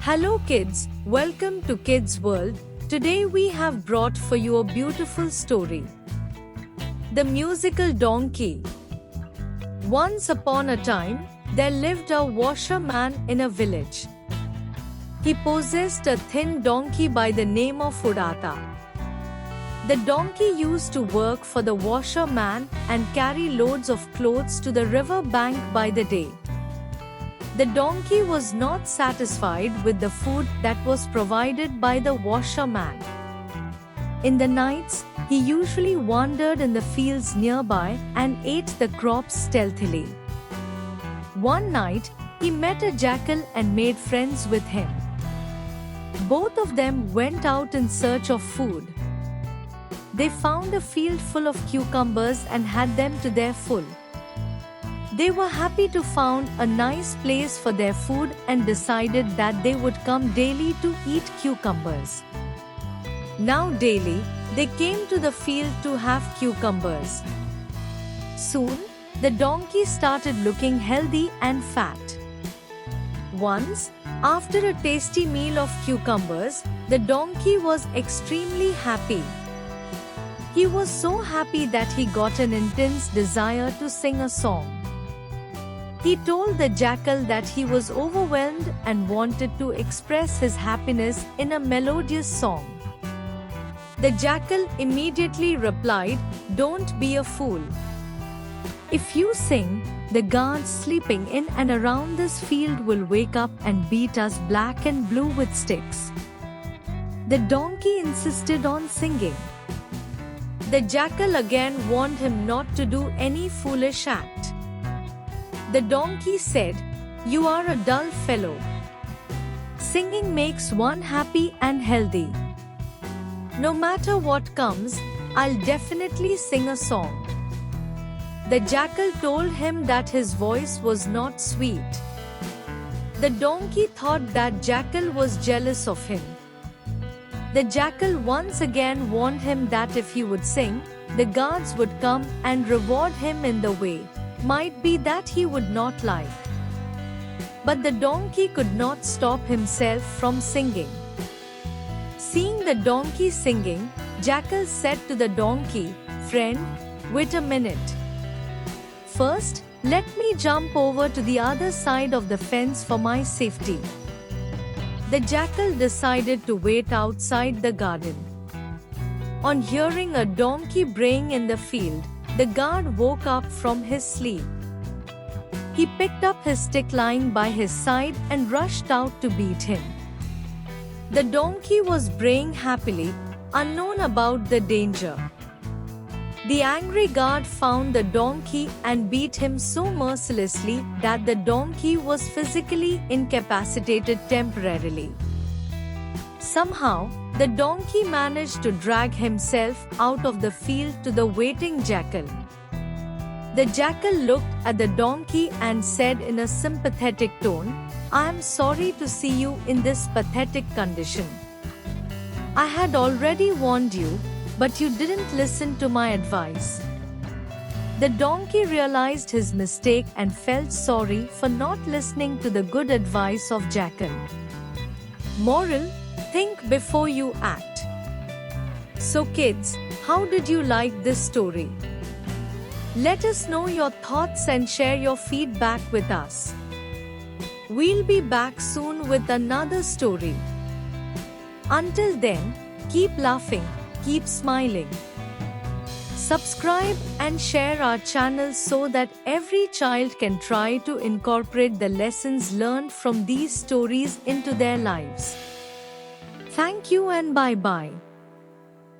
Hello kids, welcome to Kids World. Today we have brought for you a beautiful story. The musical donkey. Once upon a time, there lived a washerman in a village. He possessed a thin donkey by the name of Udata. The donkey used to work for the washerman and carry loads of clothes to the river bank by the day. The donkey was not satisfied with the food that was provided by the washerman. In the nights, he usually wandered in the fields nearby and ate the crops stealthily. One night, he met a jackal and made friends with him. Both of them went out in search of food. They found a field full of cucumbers and had them to their full. They were happy to find a nice place for their food and decided that they would come daily to eat cucumbers. Now daily, they came to the field to have cucumbers. Soon, the donkey started looking healthy and fat. Once, after a tasty meal of cucumbers, the donkey was extremely happy. He was so happy that he got an intense desire to sing a song. He told the jackal that he was overwhelmed and wanted to express his happiness in a melodious song. The jackal immediately replied, "Don't be a fool. If you sing, the guards sleeping in and around this field will wake up and beat us black and blue with sticks." The donkey insisted on singing. The jackal again warned him not to do any foolish act. The donkey said, "You are a dull fellow. Singing makes one happy and healthy. No matter what comes, I'll definitely sing a song." The jackal told him that his voice was not sweet. The donkey thought that jackal was jealous of him. The jackal once again warned him that if he would sing, the guards would come and reward him in the way. Might be that he would not like. But the donkey could not stop himself from singing. Seeing the donkey singing, Jackal said to the donkey, "Friend, wait a minute. First, let me jump over to the other side of the fence for my safety." The jackal decided to wait outside the garden. On hearing a donkey braying in the field, the guard woke up from his sleep. He picked up his stick lying by his side and rushed out to beat him. The donkey was braying happily, unknown about the danger. The angry guard found the donkey and beat him so mercilessly that the donkey was physically incapacitated temporarily. Somehow, the donkey managed to drag himself out of the field to the waiting jackal. The jackal looked at the donkey and said in a sympathetic tone, "I am sorry to see you in this pathetic condition. I had already warned you, but you didn't listen to my advice." The donkey realized his mistake and felt sorry for not listening to the good advice of jackal. Moral: think before you act. So kids, how did you like this story? Let us know your thoughts and share your feedback with us. We'll be back soon with another story. Until then, keep laughing, keep smiling. Subscribe and share our channel so that every child can try to incorporate the lessons learned from these stories into their lives. Thank you and bye-bye.